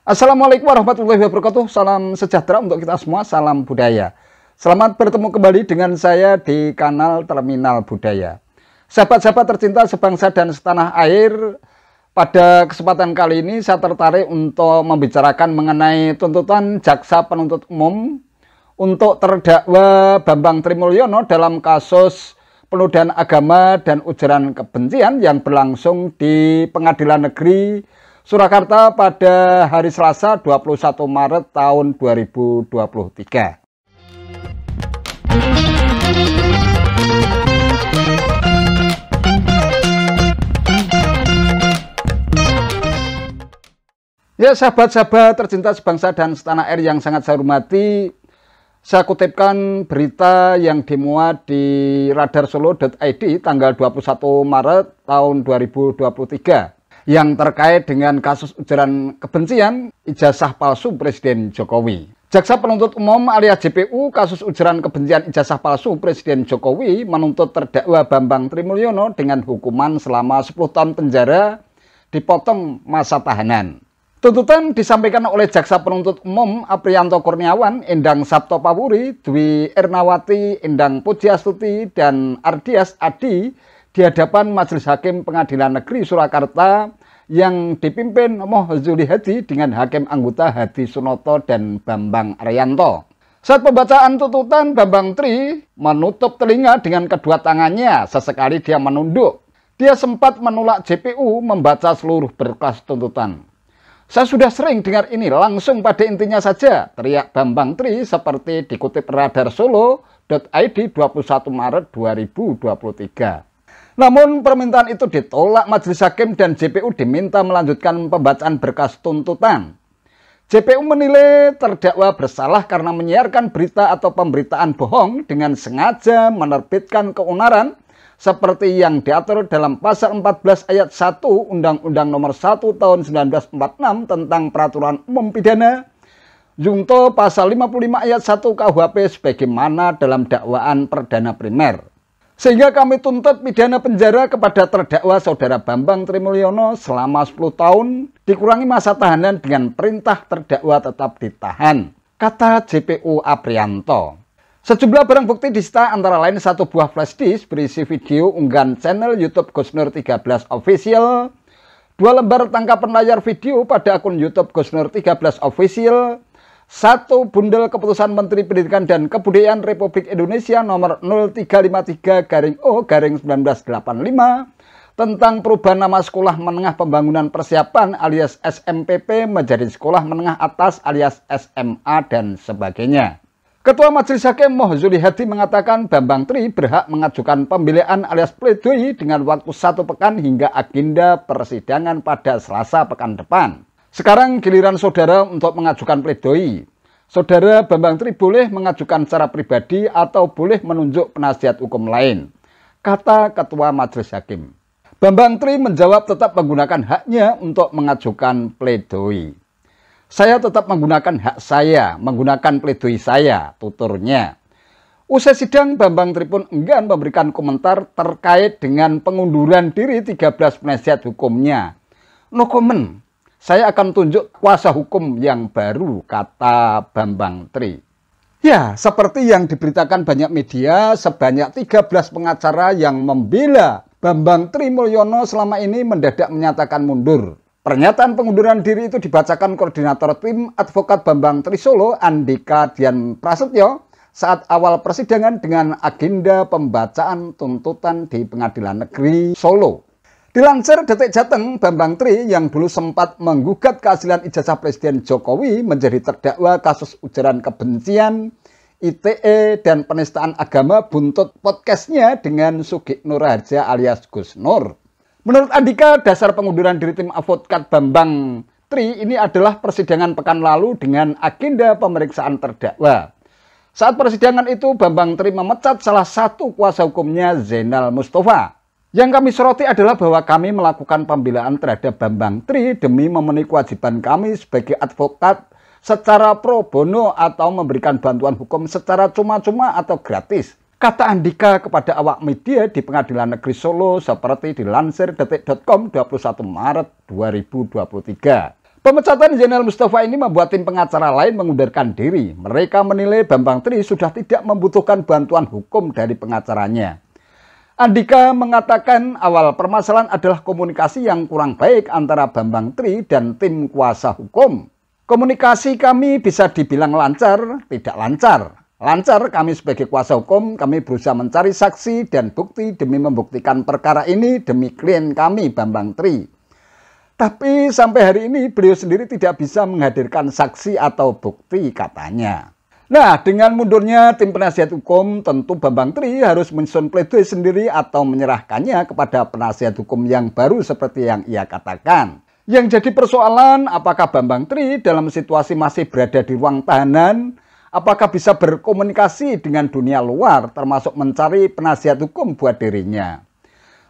Assalamualaikum warahmatullahi wabarakatuh. Salam sejahtera untuk kita semua, salam budaya. Selamat bertemu kembali dengan saya di kanal Terminal Budaya. Sahabat-sahabat tercinta sebangsa dan setanah air, pada kesempatan kali ini saya tertarik untuk membicarakan mengenai tuntutan Jaksa Penuntut Umum untuk terdakwa Bambang Trimulyono dalam kasus penodaan agama dan ujaran kebencian yang berlangsung di Pengadilan Negeri Surakarta pada hari Selasa 21 Maret tahun 2023. Ya, sahabat-sahabat tercinta sebangsa dan setanah air yang sangat saya hormati, saya kutipkan berita yang dimuat di radarsolo.id tanggal 21 Maret tahun 2023. Yang terkait dengan kasus ujaran kebencian ijazah palsu Presiden Jokowi. Jaksa Penuntut Umum alias JPU kasus ujaran kebencian ijazah palsu Presiden Jokowi menuntut terdakwa Bambang Trimulyono dengan hukuman selama 10 tahun penjara dipotong masa tahanan. Tuntutan disampaikan oleh Jaksa Penuntut Umum Apriyanto Kurniawan, Endang Sabto Pawuri, Dwi Ernawati, Endang Pujiastuti, dan Ardias Adi di hadapan Majelis Hakim Pengadilan Negeri Surakarta yang dipimpin Moh Zuli Hadi dengan Hakim anggota Hadi Sunoto dan Bambang Arianto. Saat pembacaan tuntutan, Bambang Tri menutup telinga dengan kedua tangannya, sesekali dia menunduk. Dia sempat menolak JPU membaca seluruh berkas tuntutan. Saya sudah sering dengar ini, langsung pada intinya saja, teriak Bambang Tri seperti dikutip radarsolo.id 21 Maret 2023. Namun permintaan itu ditolak Majelis Hakim dan JPU diminta melanjutkan pembacaan berkas tuntutan. JPU menilai terdakwa bersalah karena menyiarkan berita atau pemberitaan bohong dengan sengaja menerbitkan keonaran seperti yang diatur dalam pasal 14 ayat 1 Undang-Undang Nomor 1 Tahun 1946 tentang Peraturan Umum Pidana, junto pasal 55 ayat 1 KUHP sebagaimana dalam dakwaan perdana primer. Sehingga kami tuntut pidana penjara kepada terdakwa Saudara Bambang Trimulyono selama 10 tahun, dikurangi masa tahanan dengan perintah terdakwa tetap ditahan, kata JPU Apriyanto. Sejumlah barang bukti disita antara lain satu buah flash disk berisi video unggahan channel YouTube Gusnur 13 Official, 2 lembar tangkapan layar video pada akun YouTube Gusnur 13 Official, 1 bundel keputusan Menteri Pendidikan dan Kebudayaan Republik Indonesia nomor 0353-O-1985 tentang perubahan nama Sekolah Menengah Pembangunan Persiapan alias SMPP menjadi Sekolah Menengah Atas alias SMA dan sebagainya. Ketua Majelis Hakim Moh Zuli Hadi mengatakan Bambang Tri berhak mengajukan pembelaan alias pledoi dengan waktu 1 pekan hingga agenda persidangan pada Selasa pekan depan. Sekarang giliran saudara untuk mengajukan pledoi. Saudara Bambang Tri boleh mengajukan secara pribadi atau boleh menunjuk penasihat hukum lain, kata Ketua Majelis Hakim. Bambang Tri menjawab tetap menggunakan haknya untuk mengajukan pledoi. Saya tetap menggunakan hak saya, menggunakan pledoi saya, tuturnya. Usai sidang, Bambang Tri pun enggan memberikan komentar terkait dengan pengunduran diri 13 penasihat hukumnya. No comment. Saya akan tunjuk kuasa hukum yang baru, kata Bambang Tri. Ya, seperti yang diberitakan banyak media, sebanyak 13 pengacara yang membela Bambang Trimulyono selama ini mendadak menyatakan mundur. Pernyataan pengunduran diri itu dibacakan koordinator tim advokat Bambang Tri Solo, Andika Dian Prasetyo, saat awal persidangan dengan agenda pembacaan tuntutan di Pengadilan Negeri Solo. Dilansir Detik Jateng, Bambang Tri yang dulu sempat menggugat keaslian ijazah Presiden Jokowi menjadi terdakwa kasus ujaran kebencian, ITE, dan penistaan agama buntut podcastnya dengan Sugik Nur Harja alias Gus Nur. Menurut Andika, dasar pengunduran diri tim advokat Bambang Tri ini adalah persidangan pekan lalu dengan agenda pemeriksaan terdakwa. Saat persidangan itu, Bambang Tri memecat salah satu kuasa hukumnya, Zainal Mustafa. Yang kami soroti adalah bahwa kami melakukan pembelaan terhadap Bambang Tri demi memenuhi kewajiban kami sebagai advokat secara pro bono atau memberikan bantuan hukum secara cuma-cuma atau gratis, kata Andika kepada awak media di Pengadilan Negeri Solo seperti dilansir detik.com 21 Maret 2023. Pemecatan Jenderal Mustafa ini membuat tim pengacara lain mengundurkan diri. Mereka menilai Bambang Tri sudah tidak membutuhkan bantuan hukum dari pengacaranya. Andika mengatakan awal permasalahan adalah komunikasi yang kurang baik antara Bambang Tri dan tim kuasa hukum. Komunikasi kami bisa dibilang lancar, tidak lancar. Lancar, kami sebagai kuasa hukum, kami berusaha mencari saksi dan bukti demi membuktikan perkara ini demi klien kami Bambang Tri. Tapi sampai hari ini beliau sendiri tidak bisa menghadirkan saksi atau bukti katanya. Nah, dengan mundurnya tim penasihat hukum, tentu Bambang Tri harus menyusun pledoi sendiri atau menyerahkannya kepada penasihat hukum yang baru seperti yang ia katakan. Yang jadi persoalan, apakah Bambang Tri dalam situasi masih berada di ruang tahanan, apakah bisa berkomunikasi dengan dunia luar termasuk mencari penasihat hukum buat dirinya.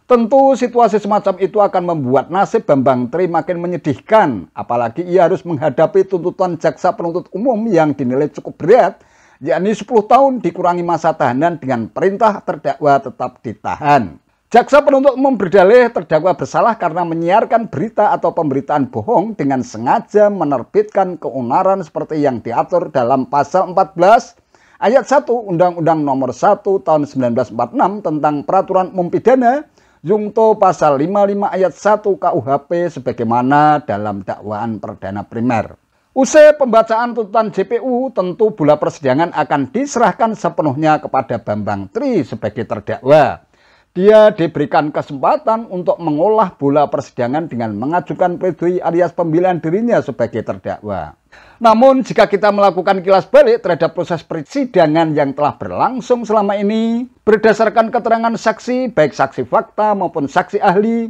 Tentu situasi semacam itu akan membuat nasib Bambang Tri makin menyedihkan, apalagi ia harus menghadapi tuntutan jaksa penuntut umum yang dinilai cukup berat, yakni 10 tahun dikurangi masa tahanan dengan perintah terdakwa tetap ditahan. Jaksa penuntut umum berdalih terdakwa bersalah karena menyiarkan berita atau pemberitaan bohong dengan sengaja menerbitkan keonaran seperti yang diatur dalam pasal 14 ayat 1 Undang-Undang Nomor 1 Tahun 1946 tentang Peraturan Umum Pidana Jungto pasal 55 ayat 1 KUHP sebagaimana dalam dakwaan perdana primer. Usai pembacaan tuntutan JPU, tentu bola persidangan akan diserahkan sepenuhnya kepada Bambang Tri sebagai terdakwa. Dia diberikan kesempatan untuk mengolah bola persidangan dengan mengajukan pledoi alias pembelaan dirinya sebagai terdakwa. Namun jika kita melakukan kilas balik terhadap proses persidangan yang telah berlangsung selama ini, berdasarkan keterangan saksi, baik saksi fakta maupun saksi ahli,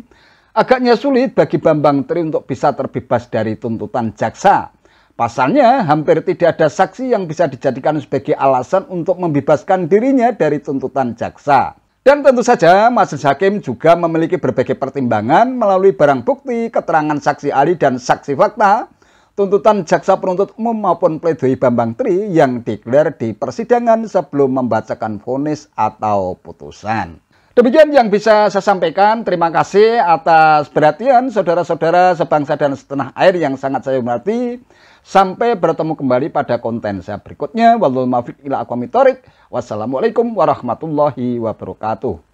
agaknya sulit bagi Bambang Tri untuk bisa terbebas dari tuntutan jaksa. Pasalnya, hampir tidak ada saksi yang bisa dijadikan sebagai alasan untuk membebaskan dirinya dari tuntutan jaksa. Dan tentu saja majelis hakim juga memiliki berbagai pertimbangan melalui barang bukti, keterangan saksi ahli dan saksi fakta, tuntutan jaksa penuntut umum maupun pledoi Bambang Tri yang digelar di persidangan sebelum membacakan vonis atau putusan. Demikian yang bisa saya sampaikan. Terima kasih atas perhatian saudara-saudara sebangsa dan setanah air yang sangat saya hormati. Sampai bertemu kembali pada konten saya berikutnya. Wallahul muwaffiq ila aqwamit thoriq. Wassalamualaikum warahmatullahi wabarakatuh.